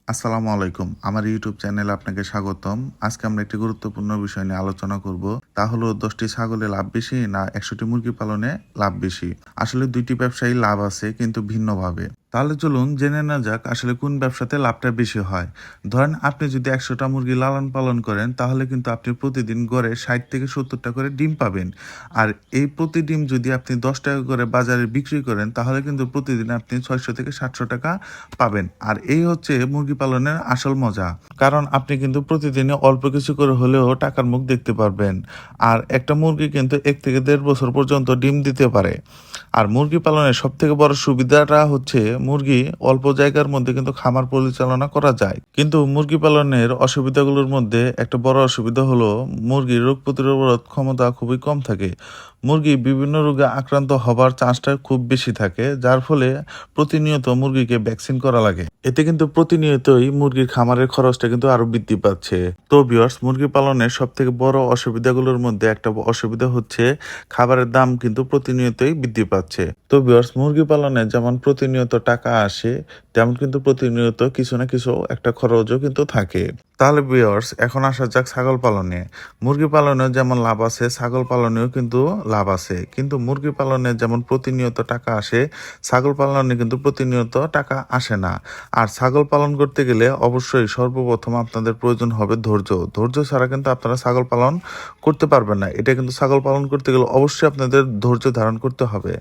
আসসালামু আলাইকুম। আমার ইউটিউব চ্যানেলে আপনাকে স্বাগতম। আজকে আমরা একটি গুরুত্বপূর্ণ বিষয় নিয়ে আলোচনা করব। তা হলো ১০টি ছাগলে লাভ বেশি না ১০০টি মুরগি পালনে লাভ বেশি। আসলে ২টি ব্যবসায়ী লাভ আছে কিন্তু ভিন্নভাবে। তাহলে চলুন জেনে নেওয়া যাক আসলে কোন ব্যবসাতে লাভটা বেশি হয়। ধরেন আপনি যদি ১০০টা মুরগি লালন পালন করেন তাহলে কিন্তু আপনি প্রতিদিন গড়ে ৬০ থেকে ৭০টা করে ডিম পাবেন। আর এই প্রতি ডিম যদি আপনি ১০ টাকা করে বাজারে বিক্রি করেন তাহলে কিন্তু প্রতিদিন আপনি ৬০০ থেকে ৭০০ টাকা পাবেন। আর এই হচ্ছে মুরগি পালনের আসল মজা। কারণ আপনি কিন্তু প্রতিদিনে অল্প কিছু করে হলেও টাকার মুখ দেখতে পারবেন। আর একটা মুরগি কিন্তু ১ থেকে ১.৫ বছর পর্যন্ত ডিম দিতে পারে। আর মুরগি পালনের সবথেকে বড় সুবিধাটা হচ্ছে মুরগি অল্প জায়গার মধ্যে কিন্তু খামার পরিচালনা করা যায়। কিন্তু মুরগি পালনের অসুবিধাগুলোর মধ্যে একটা বড় অসুবিধা হলো মুরগির রোগ প্রতিরোধ ক্ষমতা খুবই কম থাকে। মুরগি বিভিন্ন রোগে আক্রান্ত হবার চান্সটা খুব বেশি থাকে, যার ফলে প্রতিনিয়ত মুরগিকে ভ্যাকসিন করা লাগে। এতে কিন্তু প্রতিনিয়তই মুরগির খামারের খরচটা কিন্তু আরো বৃদ্ধি পাচ্ছে। তো ভিউয়ার্স, মুরগি পালনের সব থেকে বড় অসুবিধাগুলোর মধ্যে একটা অসুবিধা হচ্ছে খাবারের দাম কিন্তু প্রতিনিয়তই বৃদ্ধি পাচ্ছে। তো ভিউয়ার্স, মুরগি পালনে যেমন প্রতিনিয়ত টাকা আসে তেমন কিন্তু প্রতিনিয়ত কিছু না কিছু একটা খরচও কিন্তু থাকে। তাহলে ভিউয়ার্স, এখন আসা যাক ছাগল পালনে। মুরগি পালনেও যেমন লাভ আছে, ছাগল পালনেও কিন্তু লাভ আছে। কিন্তু মুরগি পালনে যেমন প্রতিনিয়ত টাকা আসে, ছাগল পালনে কিন্তু প্রতিনিয়ত টাকা আসে না। আর ছাগল পালন করতে গেলে অবশ্যই সর্বপ্রথম আপনাদের প্রয়োজন হবে ধৈর্য। ধৈর্য ছাড়া কিন্তু আপনারা ছাগল পালন করতে পারবেন না। এটা কিন্তু ছাগল পালন করতে গেলে অবশ্যই আপনাদের ধৈর্য ধারণ করতে হবে।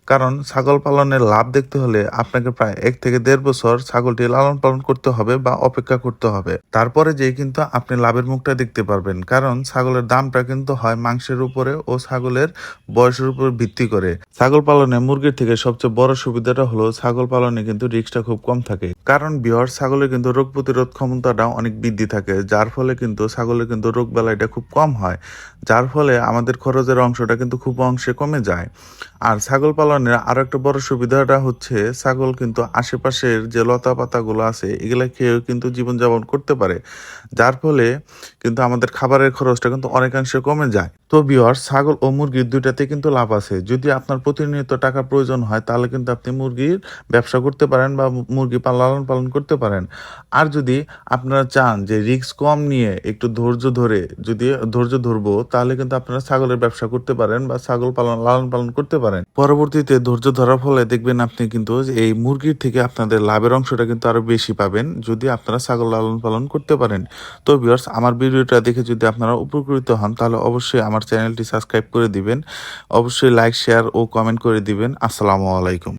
কারণ ছাগল পালনের লাভ দেখতে হলে আপনাকে প্রায় ১ থেকে ১.৫ বছর ছাগলটি লালন পালন করতে হবে বা অপেক্ষা করতে হবে। তারপরে যেয়ে কিন্তু আপনি লাভের মুখটা দেখতে পারবেন। কারণ ছাগলের দামটা কিন্তু হয় মাংসের উপরে ও ছাগলের বয়সের উপর ভিত্তি করে। ছাগল পালনে মুরগির থেকে সবচেয়ে বড় সুবিধাটা হলো ছাগল পালনে কিন্তু রিস্কটা খুব কম থাকে। কারণ ভিউয়ার্স, ছাগলের কিন্তু রোগ প্রতিরোধ ক্ষমতাটা অনেক বৃদ্ধি থাকে, যার ফলে কিন্তু ছাগলের কিন্তু রোগ বালাইটা খুব কম হয়, যার ফলে আমাদের খরচের অংশটা কিন্তু খুব অংশে কমে যায়। আর ছাগল পালনের আরো একটা বড় সুবিধাটা হচ্ছে ছাগল কিন্তু আশেপাশের যে লতা পাতাগুলো আছে এগুলা খেয়েও কিন্তু জীবনযাপন করতে পারে, যার ফলে কিন্তু আমাদের খাবারের খরচটা কিন্তু অনেকাংশে কমে যায়। তো ভিউয়ার্স, ছাগল ও মুরগির দুইটাতে কিন্তু লাভ আছে। যদি আপনার প্রতিনিয়ত টাকা প্রয়োজন হয় তাহলে কিন্তু আপনি মুরগির ব্যবসা করতে পারেন বা মুরগি লালন পালন করতে পারেন। আর যদি আপনারা চান যে রিস্ক কম নিয়ে একটু ধৈর্য ধরে যদি ধৈর্য ধরবো তাহলে কিন্তু আপনারা ছাগলের ব্যবসা করতে পারেন বা ছাগল লালন পালন করতে পারেন। পরবর্তীতে ধৈর্য ধরার ফলে দেখবেন আপনি কিন্তু এই মুরগির থেকে আপনাদের লাভের অংশটা কিন্তু আরো বেশি পাবেন যদি আপনারা ছাগল লালন পালন করতে পারেন। তো ভিউয়ার্স, আমার ভিডিওটা দেখে যদি আপনারা উপকৃত হন তাহলে অবশ্যই আমার চ্যানেলটি সাবস্ক্রাইব করে দিবেন। অবশ্যই লাইক, শেয়ার ও কমেন্ট করে দিবেন। আসসালামু আলাইকুম।